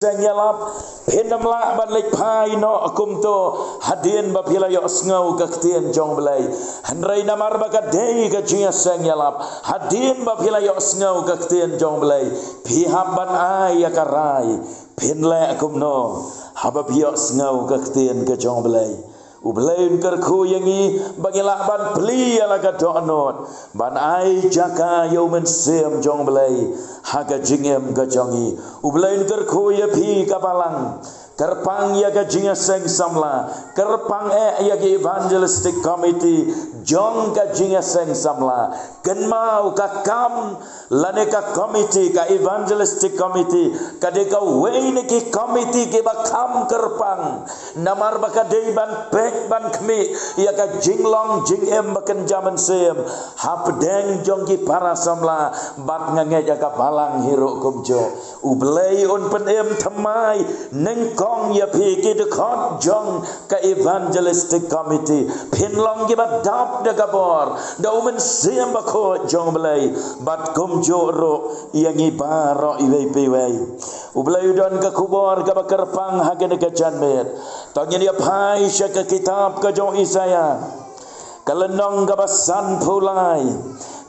Sengyalap penamla ban lek pai no akum to hadien ba pila yo sngau ka ktien jong belai hanrei namar ba ka dei ka jinga sengyalap hadien ba pila yo sngau ka ktien jong belai pihap ban ai ya karai penle akum no haba pio sngau ka ktien ka jong belai ubelain kerku yangi bagilah ban peli ala ka donot ban ai jaka yo men sem jong belai haga jingem ga jongi ubelain kerku ya pi kapalang kerpang ya ga jinga seng samla kerpang ya ga evangelistic committee jong ga jinga seng samla kenmau ka kam lane ka committee ka evangelistic committee kadeka weine ki committee ke ba kam kerpang namar ba ka dei ban pek ban kmi ya ka jinglong jingem baken jaman sem hap deng jong ki para samla bat ngange ya ka balang hiro kumjo ublei on penem thamai neng kong ya pi ki de khot jong ka evangelistic committee phinlong ki bat dap de gabor da umen sem ba kho jong blei bat kumjo ro yang ibaro iwei pewei ublei don ka kubor ka bakerpang hagen ka janmet tongin ya pai syaka kitab ka jong Isaya kalenong ka basan pulai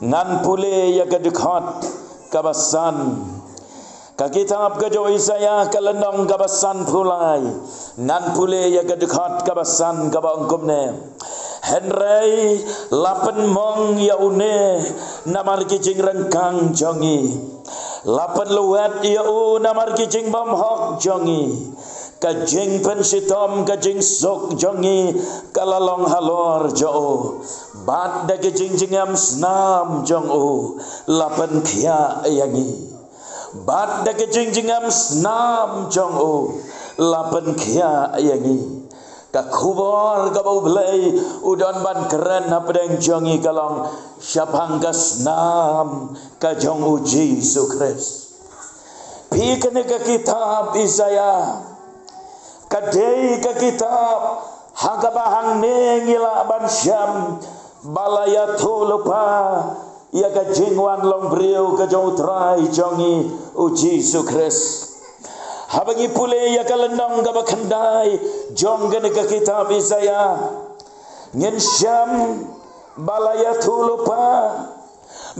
ngan pule ya ka dekhot ka basan ka kitab ka jong Isaya kalenong ka basan pulai ngan pule ya ka dekhot ka basan ka ba angkumne Henry lapen mong ya une namar kijing rengkang jongi lapen luat ya u namar kijing bam hok jongi kajing pensitom kajing sok jongi kalalong halor jo bat da kijing jingam snam jong u lapen khia yangi bat da kijing jingam snam jong u lapen khia yangi ka khubor ka bau belai udon ban keren apdeng jongi kalong syapang kasnam ka jong uji sukres pi kene ka kitab Isaya kadei ka kitab haga bahang nengila ban syam balaya tulupa ya ka jingwan long briu ka jong utrai jongi uji sukres habangi pule ya kalenong ga bakandai jong gane ka kitab Isaya ngen syam balaya tulupa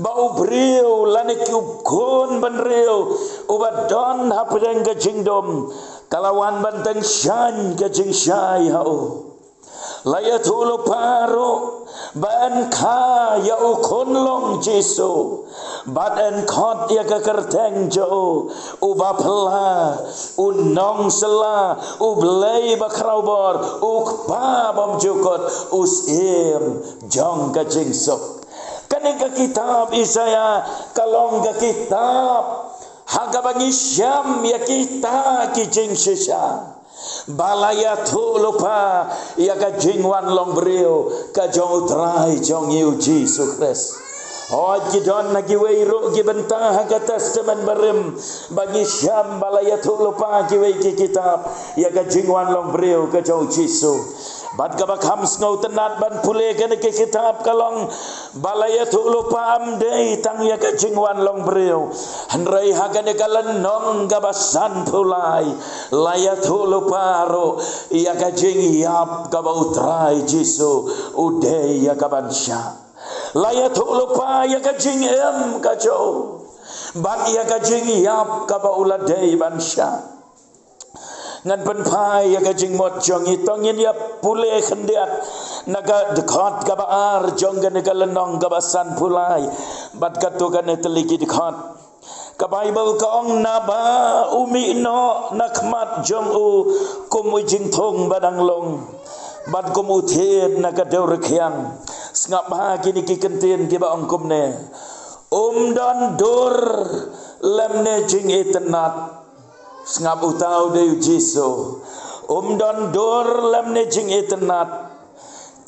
bau briu lanik ukun benriu ubadon hapdeng ka jingdom kalawan banteng syan ka jing syai hao laya tuluparu ban kha ya ukun long Jesu badan khot ya ka kerteng jo ubapla unong sela ublei bakraubor ukpa bom jukot usim jong ka jingsok kane ka kitab Isaya kalong ka kitab haga bangi syam ya kita ki jing shisha balaya tulupa ya ka jingwan long brio ka jong utrai jong uji sukres Hoj gidon nagi weiro gibentah haga testament barim bagi syam balaya tulupa giwei ki kitab ya ka jingwan long brio ka jong Jisu bad ka bakham snau tenat ban pule kene ki kitab kalong balaya tulupa amdei tang ya ka jingwan long brio hanrei haga ne kalenong ga basan pulai laya tulupa ro ya ka jing yap ka bautrai Jisu udei ya ka bansya laya tulupa ya ka jing em ka jo bat ya ka jing yap ka ba uladei bansya ngan penpai ya ka jing mot jong itong ya pule khendiat naga dekhot ka ba ar jong gane ka lenong ka basan pulai bat ka tu kan teliki dekhot ka Bible ka ong naba umi no nakmat jong u kum jing thong badang long bat kum uthet naga deu rekhyang sngap ha kini ki kentien ki ba ongkum ne don dur lemne jing etenat sngap utau de Jisu don dur lemne jing etenat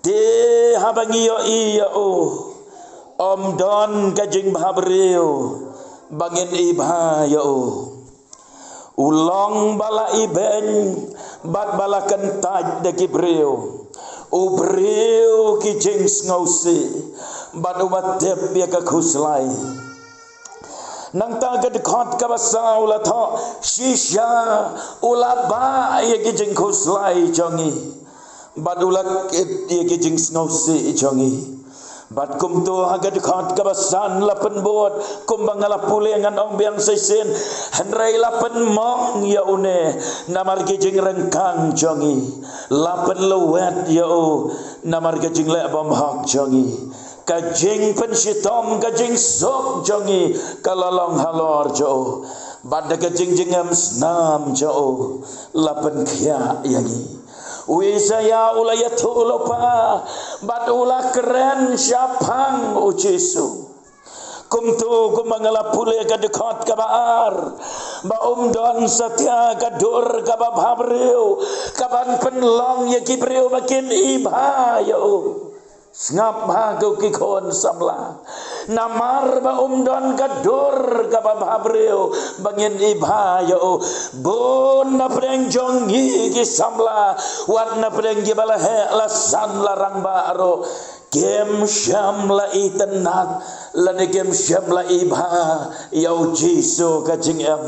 te habangi yo iya don ka jing bhabreu bangin ibha yo ulong bala iben bat bala kentaj de kibreu ubreu ki jing ngausi bat umat dep ya ka khuslai nang ta ga dekat ka basa ula tho shisha ula ba ye ki jing khoslai chongi badula ye ki jing snowsi chongi bat kum tu haga dekat ka basan lapen bot kum bangala pule ngan ong biang seisen hanrai lapen mong ya une namar ki jing rengkang chongi lapen lewat ya o namar ki jing le bom hak chongi kajing pensitom kajing sok jongi kalalong halor jo bada kajing jingam snam jo lapan kya yagi wisaya ulayatu ulopa bad ula keren syapang ucisu kumtu kumangala pule ka dekat ka baar ba don satya ka dur ka babhabriu kaban penlong yaki priu makin ibha yo ngap hago ki kon samla namar ba don kadur ka babhabreo bangin ibhayo bon na preng jongi ki samla wat na preng gi bala he la san larang ba aro kem syam la itenat la de kem syam la ibha yau jisu ka jingem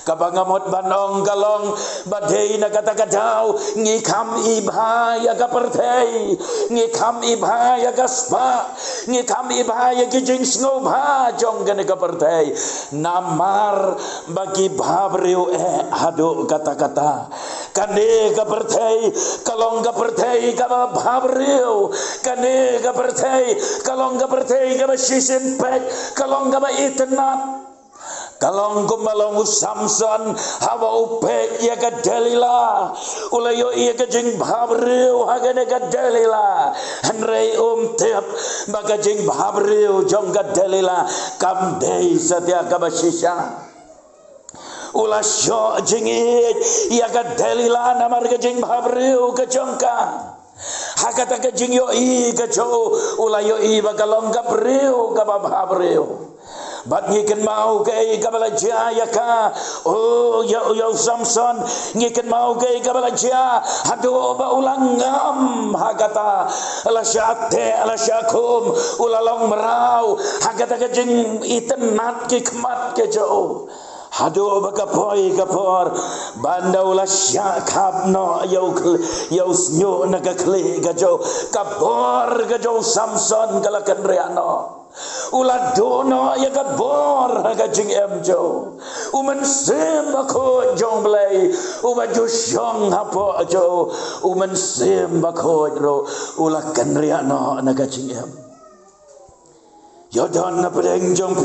kabangamot banong galong badai na kata-katau ngikam ibha ya ka pertei ngikam ibha ya ka spa ngikam ibha ya ki jing snobha jong gane ka pertei namar bagi bhabriu hadu kata-kata kane ka pertei kalong ka pertei ka bhabriu kane ka pertei kalong ka pertei ka sisin pek kalong ka itenat kalong kumalong Samson hawa upek ya ka Delila ulayo iya ka jing bhabriu hagane ka Delila hanrei tiap baka jing bhabriu jong ka Delila kam dei satya ka basisha ula syo jingit ya ka Delila namar ka jing bhabriu ka jongka hakata ka jing yo i ka jo ulayo i bakalong ka briu ka bhabriu bat ngiken mau kay kabala jaya ka oh ya Samson ngiken mau kay kabala jaya hado ba ulangam hagata ala syate ala syakum ulalong merau hagata kajing itenat ki kmat ke jo hado ba kapoy kapor banda ula syakab no yau snyo nakakli gajo kapor gajo Samson kalakan reano ula dono ya ka bor ka jing emjo uman sim bako jong blai uba jusyong hapo jo uman sim bako ro ula kanriano na ka jing em yodon na pedeng jong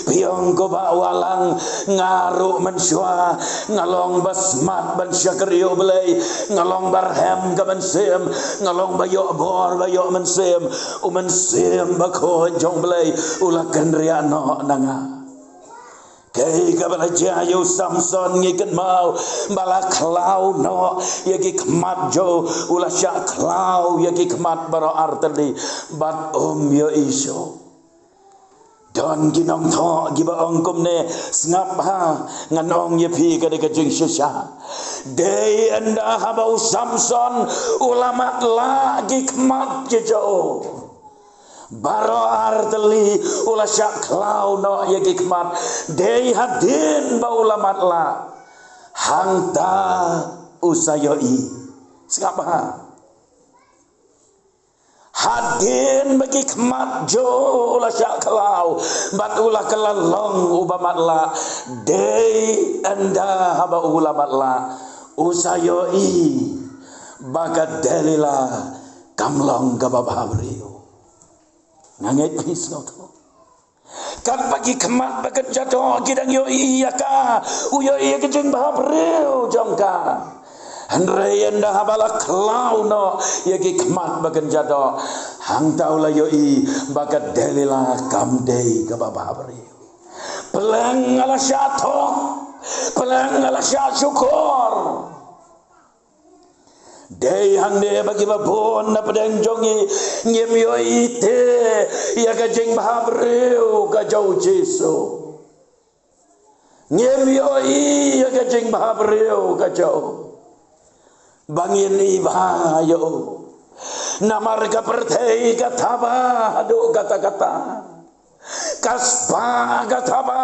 piong ko ba walang ngaru mensua ngalong basmat ban syakriyo belai ngalong barhem ka mensim ngalong bayo bor bayo mensim umensim bako jong belai ulakan riano nanga kay kabala jayo Samson ngiken mau bala klau no yaki kmat jo ula syak klau yaki kmat baro arteli bat yo iso don ginong tho giba ongkom ne snap ha nganong ye pi ka de ka jing shisha dei anda haba Samson ulama lagi kmat je jo baro arteli ula syak klau no ye kmat dei hadin ba ulama la hangta usayoi snap ha hadin bagi kemat jo ula syak kelau bat ula kelalong ubamat la dei anda haba ulamat la usayoi bagat Delila kamlong gababhabriu nangit pisno to kan bagi kemat bagat jatuh gidang yo iya ka uyo iya kejeng bhabriu jongka Andrei anda habala klau no yaki kemat bagan jado hang taula yoi bagat Delila kamdei kabababri peleng ala syato peleng ala syukur dei hang de bagi babon na pedang jongi nyem yoi te ya ka jeng babri ka jau Jesu nyem yoi ya ka jeng babri ka jau bangin ibayo namar ka pertei kataba adu kata-kata kasba gataba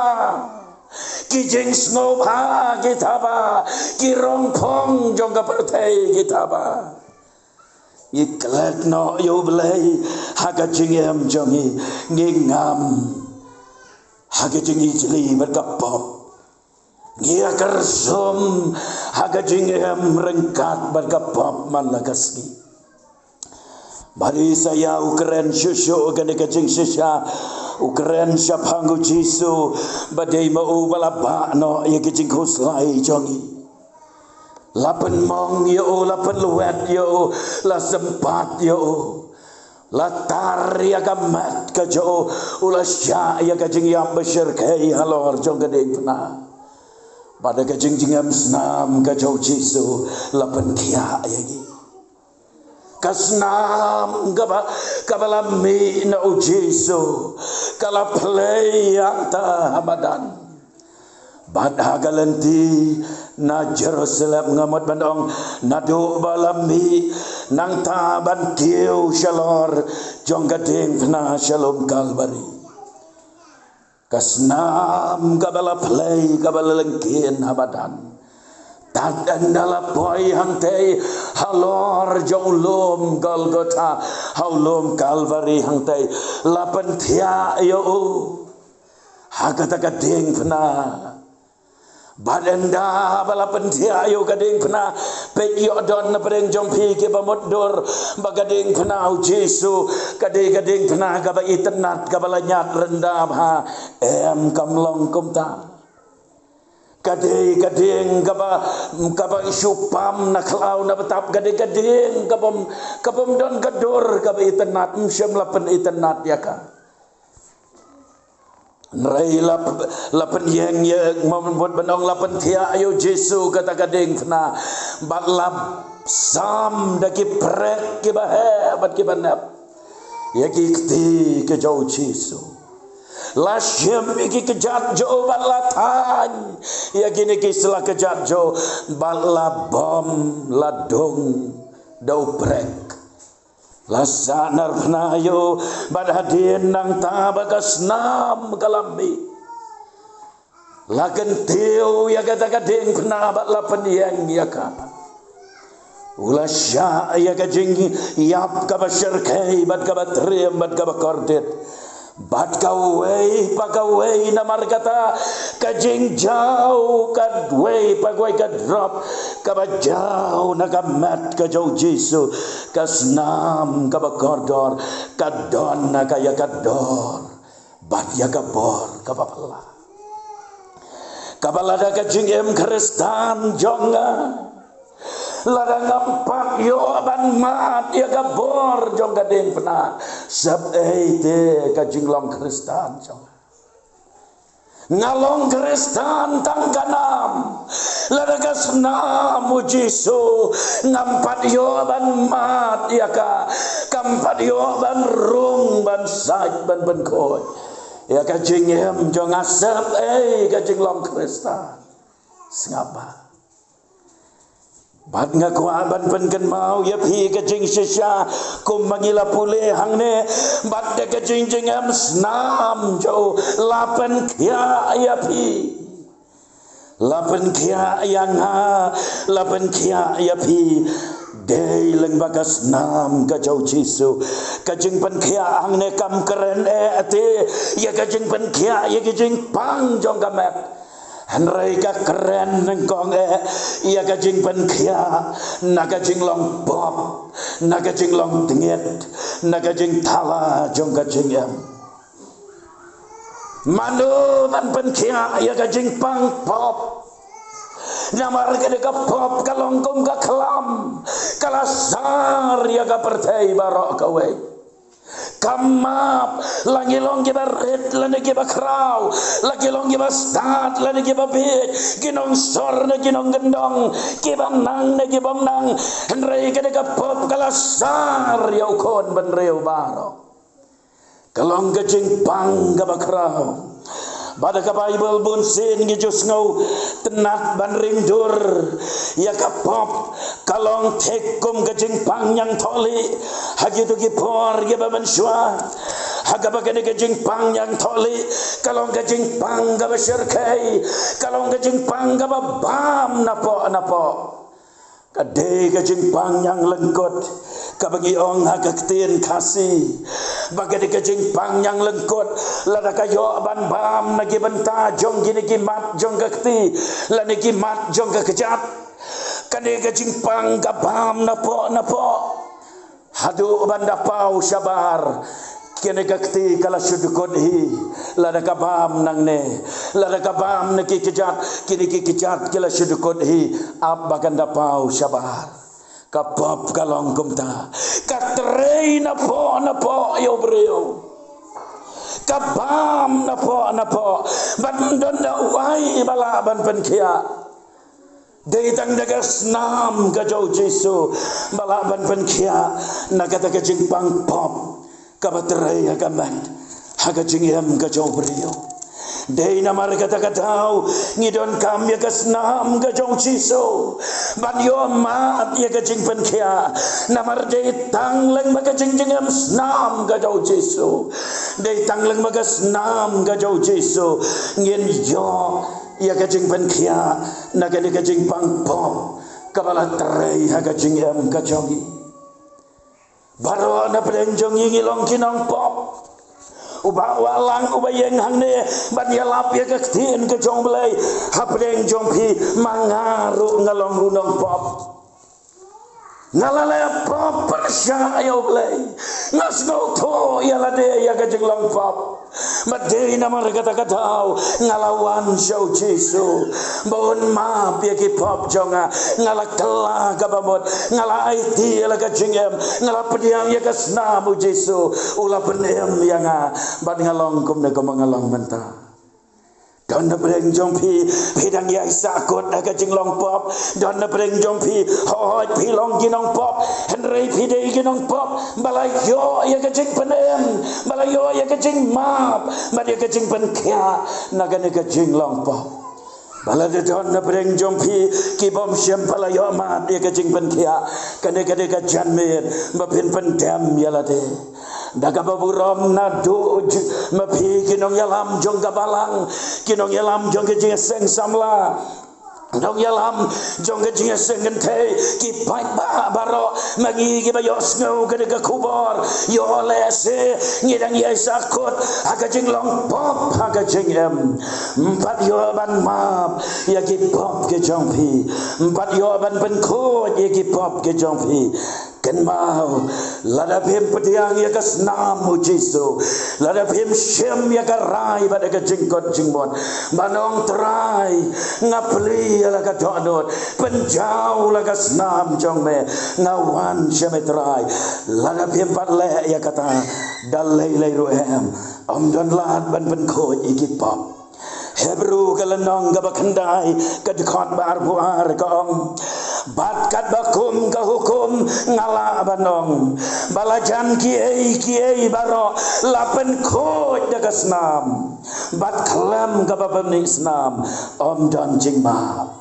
kijing sngoba gitaba kirong phong jong ka pertai gitaba iklek no yo blai haga jingem jongi ngingam haga jingi jeli berkapop ngia kersum haga jingem rengkat berkapop managaski bari saya ukren syusyu gane kajing sisya ukren syaphangu jisu badai mau balaba no ye kajing khuslai jongi lapan mong yo lapan luwet yo la sempat yo la tar ya gamat ka jo ula sya ya kajing yang besyir kai halor jong gade pna pada kajing jingam snam ka jo jisu lapan kia ya kasnam kabalami na ujiso kala play ata abadan badha galanti na Jerusalem ngamot bandong nado balami nang taban tiu shalor jong gading pna shalom kalbari kasnam kabala play kabala lengkin abadan dan dalam boy hangtei halor jolom Golgotha halom Kalvari hangtei lapan tia yo hakata kading pna badenda balapan tia yo kading pna pe yo don na pereng jompi ke bamodor bagading pna Jesu kading pna ka ba itnat ka balanyat rendam ha em kamlong kumta kading kaba isu pam na klau na betap kading kabam don kador kaba itenat msyam lapan itenat ya ka nrai lapan yang membuat benong lapan tia ayo Jesu kata kading kena balap sam daki prek ki bahe bat ki banap ya ki kti ke jauh Jesu lasyam iki kejat jo balatan ya gini kislah kejat jo balabom ladung dau brek lasanar pnayo badhadin nang tabakas nam kalami lagen tiu ya kata kading pna lapan yang ya ka ulasya ya kajing yap ka basyarkai bad ka batrem bad ka bakordet bat kawai pakawai namar kata kajing jauh kadway pagway kadrop kabajau nagamat kajau Jesu kasnam kabakordor kadon nakaya kador bat ya kabor kabapala kabalada kajing em Kristan jonga ladang empat yo aban mat ya gabor jong gading pena sab te kajing long Kristan jong ngalong Kristan tangkanam ladang kasnam Jesu ngampat yo aban mat ya ka kampat yo aban rung ban saj ban benkoy ya kajing em jong asap kajing long Kristan sengapa bat ngaku aban penken mau ya pi kajing sisya kum mangila pule hang ne bat de kajing jengam snam jo lapan kia ya pi lapan kia yang ha lapan kia ya pi dei leng bagas nam ka jau Jesu kajing pen kia hang ne kam keren ate ya kajing pen kia ya kajing pang jong kamek Henry ka keren nengkong ia kajing pen kia na kajing long pop na kajing long dingit na kajing tala jong kajing em manu ban pen kia ia kajing pang pop namar ka de ka pop kalong kum ka klam kalasar ia ka pertai barok ka we kamap lagi long giba red lagi giba kraw lagi long giba stat lagi giba bit ginong sor na ginong gendong giba nang na giba nang henry ka de ka pop kalasar yaw kon ban reo baro kalong gajing pang gaba kraw Bada ka Bible bunsin gijus ngau tenat ban ringdur ya ka pop kalong tekum gajing pangyang toli hagitu ki por ge ban syua haga bagani ka jingpang yang tholi kalong ka jingpang ga bersyirkai kalong ka jingpang ga bam napo kadai ka jingpang yang lengkot kabagi ong hagaktin kasih bagadi ka jingpang yang lengkot lada kayo ban bam nagi benta jong gini gimat jong gakti lani gimat jong kejat kadai ka jingpang ga bam napo hadu banda pau sabar kene gakti kala sudukod hi lada kabam nang ne lada kabam neki kejat kini ki kejat kala sudukod hi ab baganda pau sabar kapap kalong kumta katrei napo yo breo kabam napo bandon da wai bala ban penkia Datang daga snam ka jau Jesu balaban penkia nakata ka jingpang pop kabatray hagaman haga jingyam ka jau brio day na marikata ka tao ngidon kam ya ka snam ka jau Jesu banyo ma ya ka jing penkia namar day tanglang maka jingyam snam ka jau Jesu day tanglang maka snam ka jau Jesu ngin yo ia kajing penkia nagani kajing pangpom kabala terai hagajing em kajongi baro na prenjong ngilong kinong pop uba walang uba yeng hangne ban yalap ya kaktin kajong belai hapreng jongpi mangaru ngalong runong pop ngalala pop persya ayo belai ngasno to yalade ya kajing long pop madei nama kata-kata ngalawan show Jesu bon ma piaki pop jonga ngalak telah kabamot ngalai ti la kajingem ngalap pediam ya kasnamu Jesu ula penem yang ban ngalong kum ne mangalong menta don na breng jompi pedang ya sakot na kajing long pop don na breng jompi hoi pilong ginong pop henry pidei ginong pop balayo ya kajing penem balayo ya kajing map balayo kajing penkia nagane kajing long pop balade don na breng jompi kibom syam balayo mat ya kajing penkia kane kajan mir mapin pendam yalade daga baburam nadu mapi kinong yalam jong gabalang kinong yalam jong kejing seng samla dong yalam jong kejing seng gente ki pai ba baro magi ki bayo snow ke de kubor yo lese ngidang ye sakut agajing long pop agajing em empat yo ban map ya ki pop ke jong pi empat yo ban pen ko ye ki pop ke jong pi kan mau lada pem pediang ya kasnam Jesu lada pem syem ya karai pada ke jingkot jingbon banong terai ngapli ya ka donot penjau la kasnam jongme ngawan syem terai lada pem patle ya kata dalai lai roem om don lad ban pen ko ikipop Hebrew kalanong gabakandai kadikot barbuar kaong bat kat bakum ka hukum ngala banong balajan kiai baro lapen khoj dagasnam bat kalam gabapan isnam om don jingma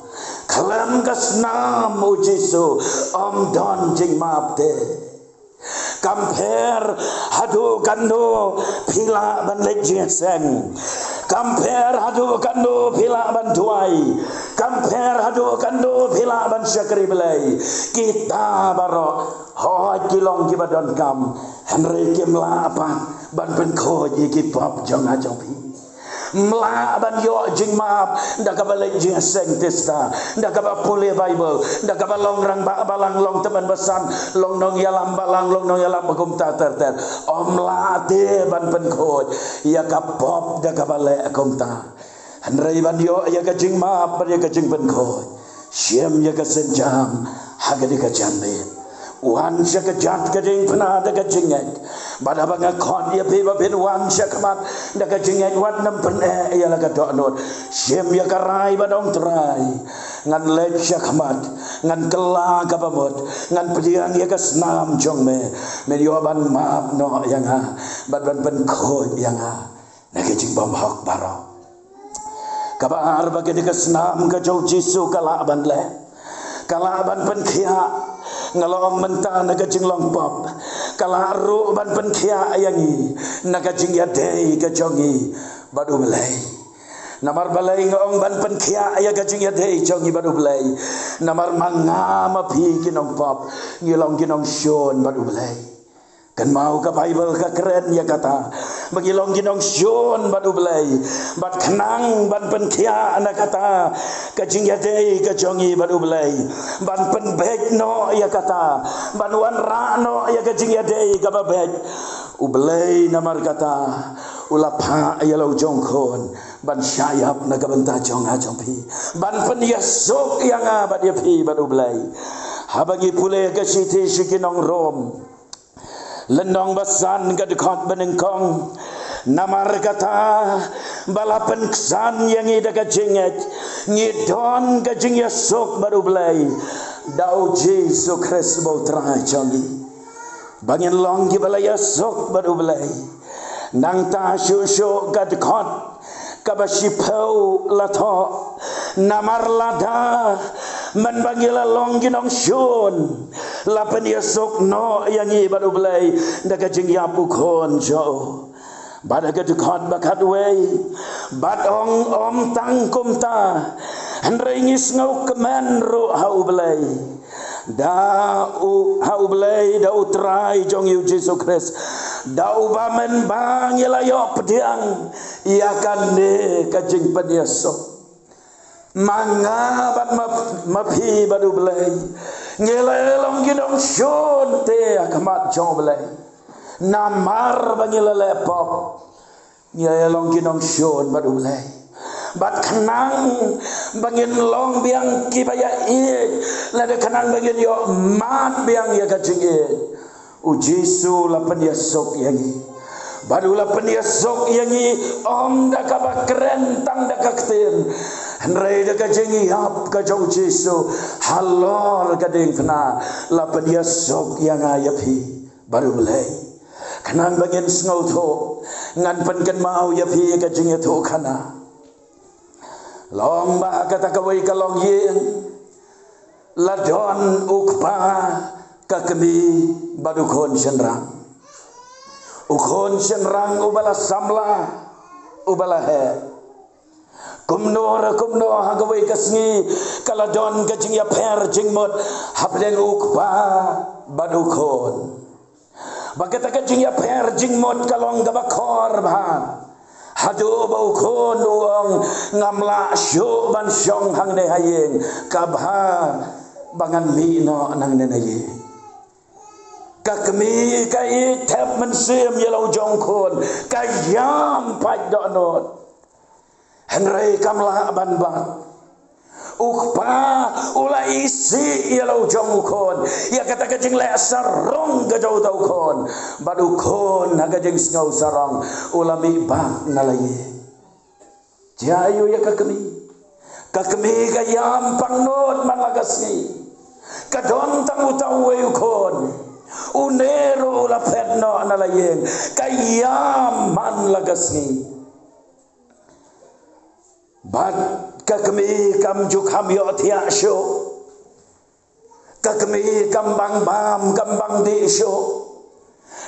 kalam gasnam o Jesu om don jingma te Kamper hadu kando pila ban lejeseng Kamper hadu kando pila ban tuai Kamper hadu kando pila ban syakri belai kita baro hoi kilong kibadon kam Henry kimla apa ban penko yiki pop jong ajopi mla ban yo jing map nda ka balai jing seng testa nda ka ba pole bible nda ka ba long rang ba balang long teman besan long nong yalam balang long nong yalam bagum ta ter om la te ban pen khoj ya ka pop nda ka balai akom ta hanrei ban yo ya ka jing map ban ya ka jing pen khoj syem ya ka senjam hagadi ka jambe wan syakajat kading pena da kajinget bada banga khon ya pe ba ben wan syakamat da kajinget wat nam pen ya la ka donot syem ya karai badong trai ngan le syakamat ngan kela ka pamot ngan pediang ya kasnam jong me yo ban map no yang ha ban pen khoj yang ha na kajing bam hok baro kabar bagadi kasnam ka jau Jesu kala ban le kala ban pen khia ngalong mentah na kajing long pop kalaru ban penkia ayangi naga jingya dei gajongi badu belai namar balai ngong ban penkia aya gajingya dei jongi badu belai namar manga mapi kinong pop ngilong kinong shon badu belai kan mau ke Bible ke keren ya kata bagilong ginong shon badu belai bat kenang ban penkia anak kata kajing ya dei kajongi badu belai ban pen bek no ya kata ban wan ra no ya kajing ya dei ka babek ubelai namar kata ulapa ya lau jongkon ban syayap na kabenta jong ajompi ban pen yasuk yang abad ya pi badu belai habagi pule ke siti sikinong rom lenong basan ke dekat benengkong namar kata balapan kesan yang ida kajinget ngidon kajing yasuk baru belai dau Yesus Kristus bau terai jongi bangin long ki balai yasuk baru belai nang ta syusuk ke dekat kabasipau lato namar lada man bangila long ginong syun lapan yasuk no yang i baru belai daga jing yapu kon jo bada ke dekat bakat wei bad ong om tangkum ta hendringis ngau kemen ru hau belai da u hau belai da utrai jong yu Yesus Kristus da ubamen bangila yo pediang iakan de kajing pediasok manga bat mapi badu belai ngelelong ginong syun te akamat jong belai namar bangila lepop ngelelong ginong syun badu belai bat kenang bangin long biang kibaya i lada kenang bangin yo mat biang ya kacing i ujisu lapan yasok yangi badulah peniasok yangi om da kaba keren tang da kaktin henrei da kajengi hap ka jong Jesu halor kadeng kena la peniasok yang ayapi baru mulai kanan bagian sngau tho ngan penken mau yapi kajengi tho kana long ba kata kawai kalong yin ladon ukpa kakemi badukon senrang ukon senrang ubala samla ubala he kumno hagawai kasngi kaladon kajing ya per jingmot hableng ukpa badukon bagata kajing ya per jingmot kalong gabakor ba hadu baukon uang ngamla syu ban syong hang de hayeng kabha bangan mino nang de hayeng kakmi kai tap mensim yalau jongkon kayam pai donot henrei kamla banban ukpa ula isi yalau jongkon ya kata kajing le sarong gajau tau kon badukon hagajing ngau sarong ula mi bak nalaye jayu ya kakmi kayam pangnot malagasni kadon tang utau wayukon unero la pedno nalayeng kayam man lagasni bad kakmi kam jukham yo thia sho kakmi kam bang bam kam bang di sho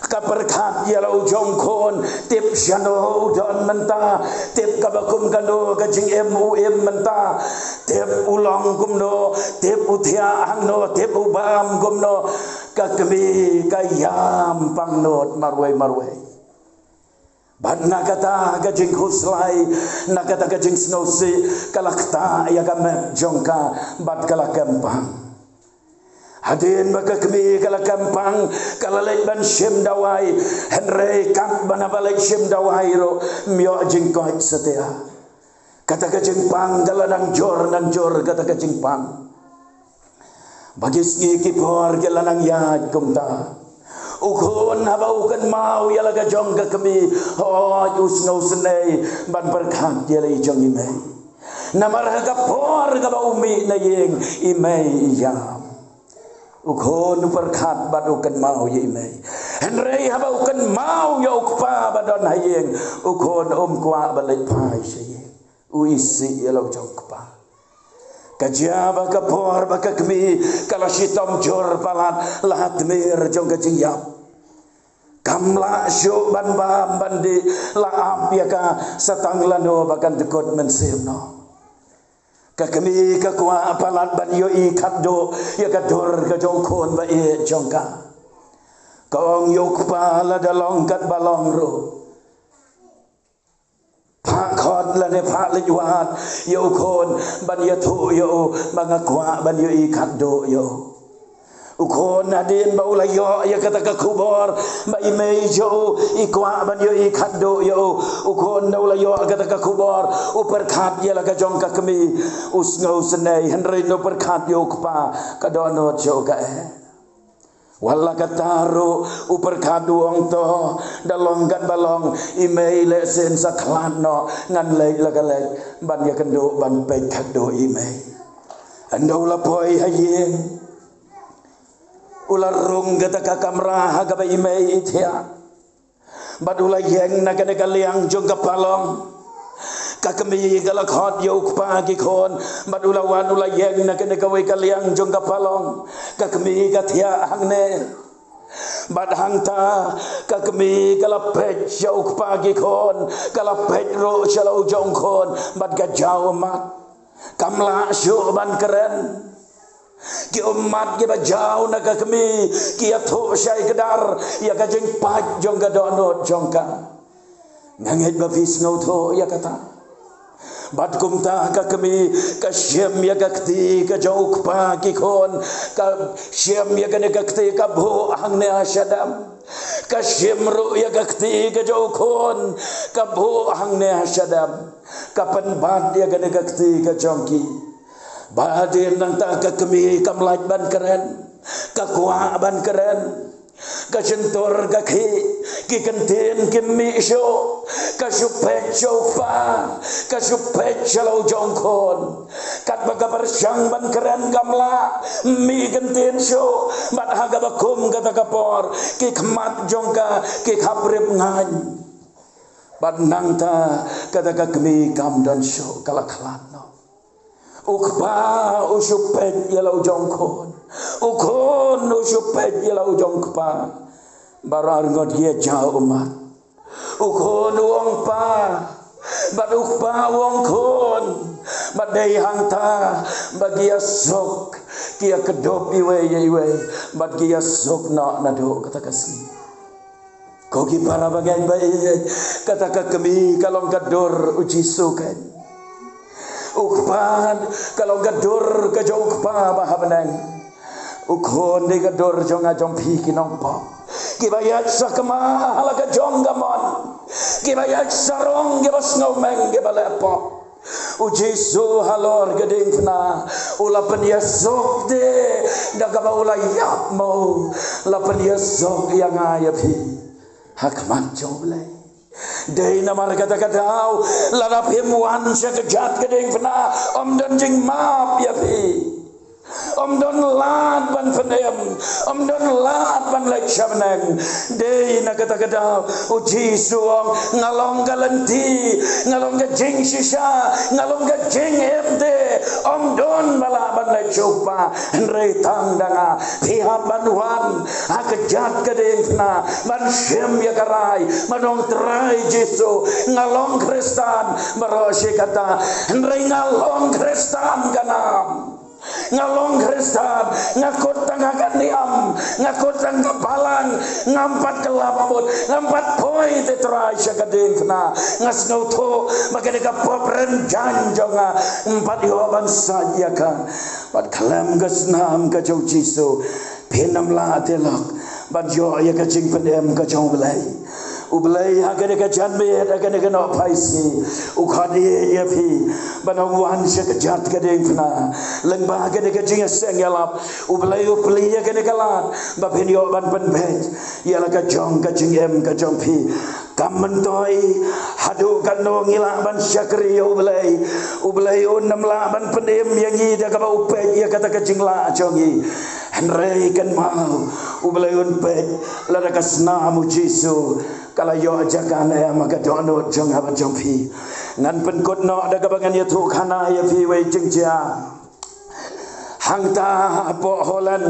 kaperkhat yalau jongkon tip jano don menta tip kabakum kando kajing emu menta tip ulang kumno tip uthia angno tip ubam kumno kakmi kayam pangnot marwai ban nakata kajing huslai nakata kajing snowsi kalakta ayagam jongka bat kalakempang hadin bakakmi kalakampang kalalay ban shem dawai henrei kak banabalay shem dawai ro myo jingkoit satea kata kajing pang galanang jor kata kajing pang bagis ngikipor galanang yad kumta ukon habaukan mau yalaga jong kakmi ho usngau senei ban berkat yalai jong imei namar hagapor gaba umi nayeng imei yam ukon perkat badukan mau yimei henrei habaukan mau ya ukpa badon hayeng ukon kwa balai pai sayeng uisi yalau jongkpa kajaba kapor bakakmi kala sitom jor palat lahat mer jong kajing yap kamla syo ban bam bandi laap ya ka satang lano bakan dekot mensemno ka kami ka kwa palat ban yo I kaddo ya ka dor ka jongkon ba e jongka kong yo kpala dalong kat balong ro pak khot la ne pak le yuat yo kon ban ya thu yo banga kwa ban yo I kaddo yo ukon adin baula yo ya kata ka kubor ba imei jo ikwa ban yo ikado yo ukon baula yo kata ka kubor uper khat ya la ka jong ka kami usngau senai henry no per khat yo kpa ka dono jo ka wala kataro uper kadu ong to dalong gan balong imei le sen saklan no ngan le la ka le ban ya kendo ban pe kado imei ando la poi hayen ular rung gata ka kamra ha ga ba imei ithia badula yeng na ka ne ka liang jong ka palong ka kami gala khot yo pa ki khon badula wan ula yeng na ka ne ka wei ka liang jong ka palong ka kami ka thia hang ne bad hang ta ka kami gala pet yo pa ki khon kala pet ro chalo jong khon bad ga jaw mat kamla shu ban keren ki umat ki bajau na ka kami ki atho syai kedar ya ka jeng pat jong ka donot jong ka nganget ba vis ngau tho ya kata bat kum ta ka kami ka syem ya ka kti ka jok pa ki khon ka syem ya ka ne ka kti ka bho hang ne asyadam ka syem ru ya ka kti ka jok khon ka bho hang ne asyadam ka pan bat ya ka ne ka kti ka jong ki badin nang ta ka kami kamlaj ban keren ka kwa ban keren ka sentor ka ki kenten kimi syo ka supet syo pa ka supet chalo jongkon kat baga bersyang ban keren kamla mi kenten syo bat haga bakum kata kapor ki khmat jongka ki khabrep ngan bat nang ta kata ka kami kam dan syo kala khalat ukpa usupet yalau jongkon ukon usupet yalau jongkpa barar ngot ye jauh umat ukon wong pa bad ukpa wong kon badai hangta bagi asok kia kedop iwe bad kia sok na nado kata kasih kogi para bagai baik kata kami kalau kador uji sukan ukpan kalau gadur ke jauh ukpa bahabenang ukon de gadur jong ajong pi kinong po kibayat sakma hala ka jong gamon kibayat sarong ge bas ngau meng ge balepo ujisu halor geding na ula pen yesok de daga ba ula yap mau la pen yesok yang ayapi hakman joble Dei namar kata-katau larap himuan sekejat keding pena om don jing maaf ya pi om don lat ban penem om don lat ban lek shabnang dei na kata-katau uji suong ngalong galenti ngalong ga jing shisha ngalong ga jing md om don bala ban lek chupa rei tang danga pihat banuan akejat keding pena ban shem ya karai manong trai jisu ngalong kristan baroshi kata rei ngalong kristan ganam ngalong kristan ngakut tangga kaniam ngakut tangga balang ngampat kelaput ngampat poi tetrai syakading kena ngas ngauto makanya kapopren janjonga empat yoban saja kan pat kalam gasnam ka jau jisu penam la telok bat yo ya ka jing pendem ka jau belai ublai agane ka janbe agane ka no paisi ukhadi ya phi banong wan se ka jat ka ding phna leng ba agane ka jing seng yalap ublai upli agane ka lat ba phin yo ban ban bet yala ka jong ka jing em ka jong phi kamen toy hadu kan no ngila ban syakri ublai nam la ban pendem yangi da ka ba upet ya kata ka jing la jongi henrei kan mau ublai un pet la ka sna mu jisu kalau yo ajakan maka dono jong apa jong pi ngan penkut no ada kabangan ya tu kana ya pi wei jeng jia hang ta po holan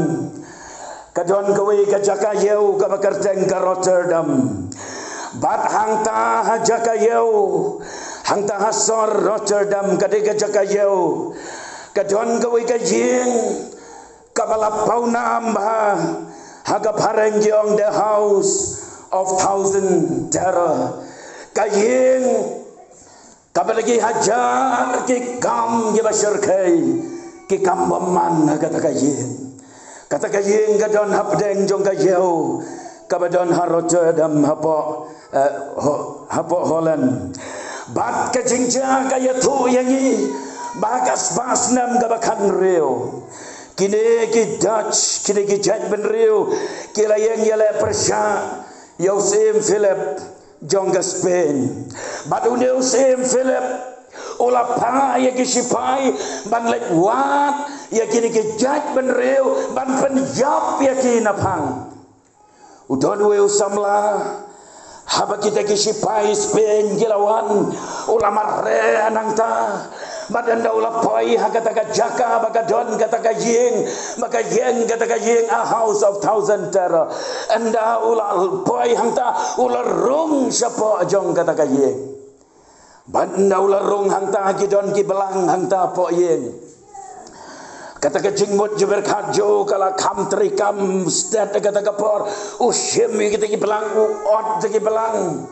Kadon kawi ka Jakayeu ka bakarteng ka Rotterdam. Bat hangta ha Jakayeu. Hangta hasor Rotterdam ka de ka Jakayeu. Kadon kawi ka jing ka balapau na amba. Haga pareng jong the house of thousand terror. Kaying kabalagi hajar ki kam ki basirkai ki kam baman kata kaying. Kata kaying kadon hapdeng jong kayeu kabadon Rotterdam hapo Holland. Bat kajingja kayatu yangi bagas basnam gabakan reo. Kini ki Dutch, kini ki Jack Ben Rio, kila yang yale Persia, Yosim Philip, jongga Spain. Batu Yosim Philip, ula pa ya ki sipai, ban lek wat, ya kini ki Jack Ben Rio, ban penjab ya ki napang. Udon we usamla, haba kita ki sipai Spain gilawan, ulama re anangta. Badan daulah poi kata jaka bagadon kata kajing a house of thousand terror anda ulah poi hangta ulah rung siapa jong kata kajing banda ulah rung hangta gidon ki belang hangta po yeng kata kajing mut jeber kajo kala kam trikam stat kata kapor usyem kita ki belang ot ki belang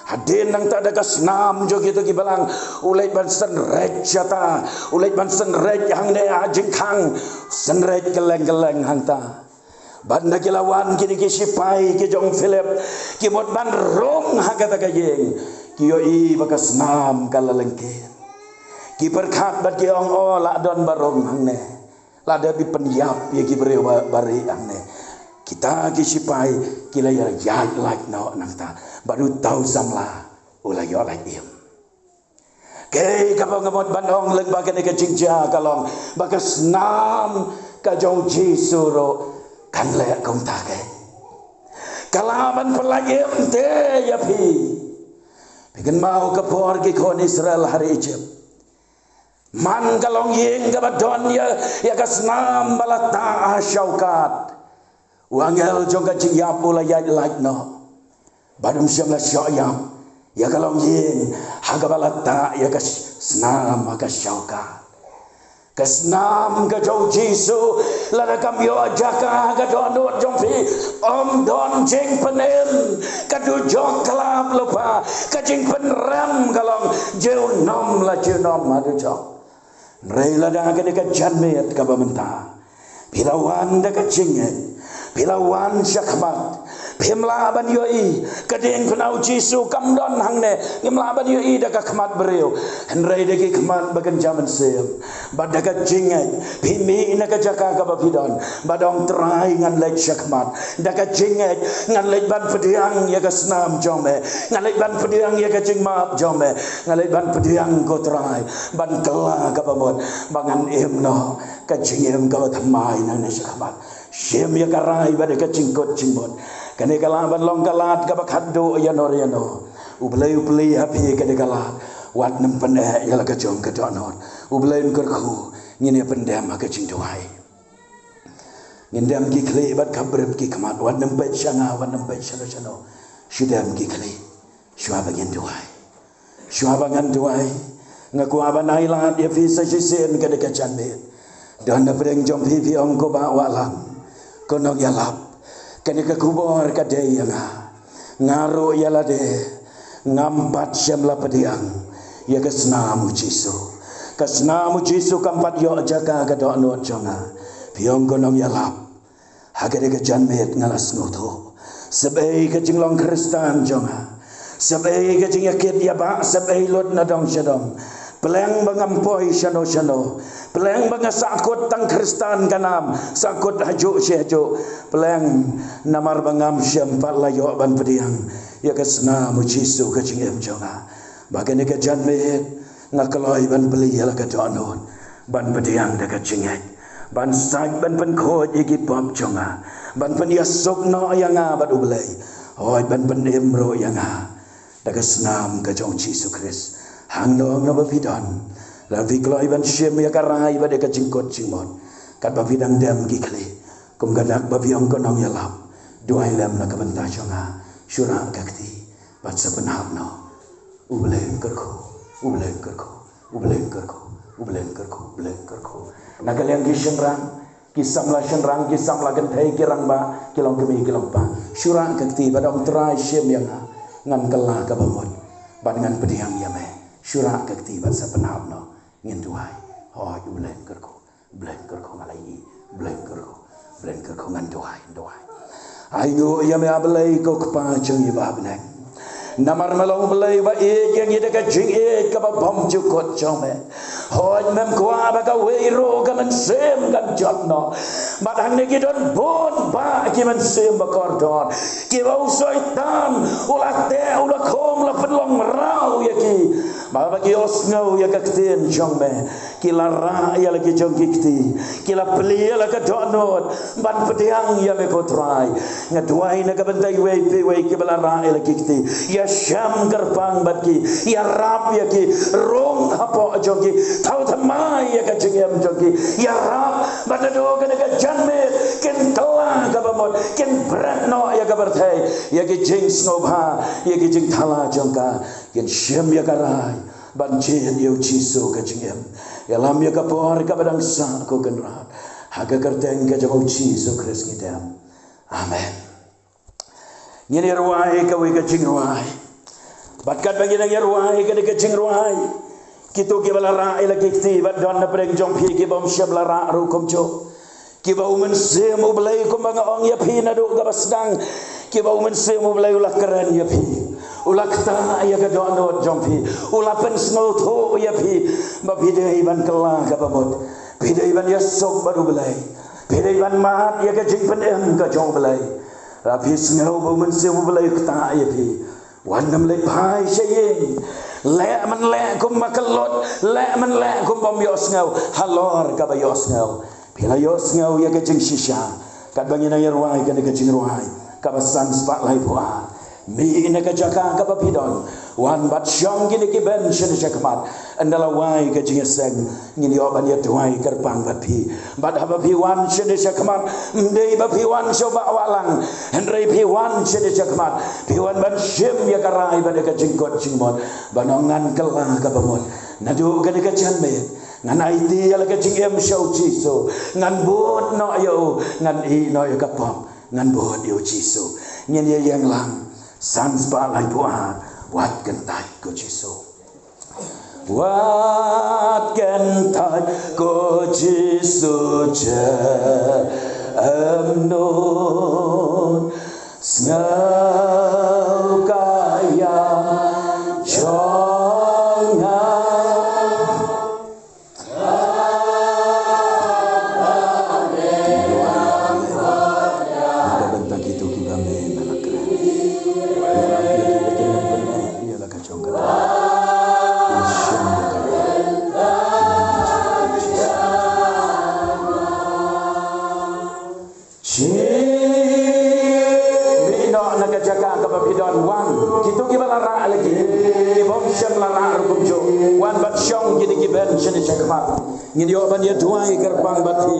hadin nang tak ada kasnam jo gitu kibalang ulai ban senrej jata ulai ban senrej hang ne ajing kang senrej geleng-geleng hangta banda kilawan kini ki sipai ki jong Philip ki mot ban rong hagata kayeng ki yoi bakasnam kalalengke ki berkat bat ki ong o la don barong hang ne la da bi penyap ye ki berewa bari hang ne kita ki sipai kila ya yai like no nangta baru tahu samla ulai oleh im ke kapal ngamot bandong leg bagan ke jingja kalong bakas nam ka jong jisuro kan le kong take kalaman pelayem te ya pi bikin mau ke por ki kon Israel hari Egypt man kalong yeng ka badon ya kasnam balata syaukat wangel jong ka jingyap ulai ya like no badum syamla syayam ya kalau yin hagabalata ya kasnam akasyauka kasnam ka jong Jisu la kam yo ajaka ka don jong pi om don jing penem ka du jong kalap lupa ka jing penram kalong jeu nom la jeu nom adu jong reila da ka janmet ka bamenta pilawan da ka jingen pilawan syakmat Pemla ban yoi kadeng kunau Jisu kam don hangne pemla ban yoi da khmat bereu henrai de khmat bagan jaman sem badaka jingai pimi na ka jaka ka bapidon badong trai ngan lek syakmat da ka jingai ngan lek ban pediang ya ka snam jome ngan lek ban pediang ya ka jingmap jome ngan lek ban pediang ko trai ban kala ka pamot bangan emno ka jingem ka thamai na ne syakmat syem ya karai badaka jingkot jingbot kene kalaban long kalat ka bakhado yanor ublay happy kene kalat wat nem pende ya la ka jong ka donor ublay kerku ngine pendam ka jingduai ngindam ki kle bat kabrep ki kamat wat nem pe changa wat nem pe chano shidam ki kle shwa bagen duai ngaku abanai la dia fi sa jisen ka de ka chanbe dan na preng jom pi ong ko ba walang kono yalap kene ka kubor ka de yanga ngaro yala de ngambat syamla pediang ya kasnamu Jisu kampat yo jaka ka do no jonga piong gonong yalap hagere ka janmet ngalas ngoto sebai ka jinglong Kristan jonga sebai ka jing yakit ya ba sebai lot na dong syadong peleng bangampoi syano peleng bangasakut tang Kristan kanam sakut hajuk syhajuk peleng namar bangam syam palayo ban pediang ya kasna Jisu ka jingem jonga bagane ka janmet ngakaloi ban beli ala ka donon ban pediang da ka jinget ban sak ban pen ko igi pop jonga ban pen yasok no yanga bat ublay oi ban pen emro yanga da kasnam ka jong Jisu Kris hang no bapidon la vi kloi ban syem ya karai ba de ka jingkot jingmon kat bapidang dam gi kle kum gadak babiang konong yalap duai lem na kabenta chonga syura kakti bat sabenhap no ublen kerko ublen kerko ublen kerko ublen kerko ublen kerko nagaliang giseng rang kisam la shenrang kisam la genthei kirang ba kilong kemi kilong pa syura kakti badong trai shem yang ngan kala ka bamot ban ngan pediang yame syura kakti bat sabenhap no ngin duai ho ublen kerko ngalai ublen kerko ngan duai ayo yame ablai ko kpa chung iba abnek namar melong belai ba yang ida ka jing ka ba bom jukot chome hoj mem kwa ba ka weiro ka men sem kan jotno madang ne kidon bon ba ki men sem ba kordon ki ba usaitan ulah te ulah khom la penlong rau ya ki ba ba ki osngau ya ka kten chome ki la ra ya la ki jong kikti ki la pli ya la ka donot ban pediang ya me ko trai ngadwai na ka bentai we ki bala ra ya la kikti ya syam gerbang batki ya rap ya ki rong hapo jogi tau thamai ya ka jengem jogi ya rap badado ka ka janme ken toa ka bamot ken bratno ya ka berthai ya ki jing snobha ya ki jing thala jongka ken syam ya ka rai ban chen yo chiso ka jengem ya lam ya ka por ka badang sa ko ken rat haga kerteng ka jabo chiso kris ngidam amen ngene ruai ka we ka jing ruai batkat bagi nang ruai ka jing ruai kitu ki bala ra ila kikti bat don na preng jong phi ki bom syab la ra ru kom cho ki ba umen se mo blai ko banga ong ya phi na do ga basdang ki ba umen se mo blai ulah keren ya phi ulah kta ya ga don no jong phi ulah pen snow tho ya phi ba phi dei ban kala ga bamot phi dei ban ya sok baru blai phi dei ban mat ya ga jing pen em ga jong blai ra phi snow ba umen se mo blai kta ya phi wan nam le phai sheyin le man le kum makalot le man le kum bom yos ngau halor ka ba yos ngau pila yos ngau ya ka jing shisha kat bangin na ruai ka ka jing ruai ka ba san spa lai pua mi ina ka jaka ka ba pidon wan bat syong gini ki ben shen shakmat andala wai ka jing seng ngin yo ban ya tuai kerpang bat pi bat ha ba pi wan shen shakmat ndei ba pi wan so ba walang hendrei pi wan shen shakmat pi wan ban shim ya karai ba ka jing kot jing mot banongan kala ka ba mot nadu ka ka chan me ngan IT ala ka jing em show chiso ngan bot no yo ngan I no yo ka pom ngan bot yo chiso ngin ye yang lang san spa lai pua wat kan tai ko chiso wat kan tai ko chiso cha amnon snau kaya chonga ada bentak itu kita menang keren ya la kachonga jaga kapapidon wan kitu kibala ra lagi bom shem la ra rumjo wan bat syong gidi giben shene chakma ngidi oban ya duai gerbang bati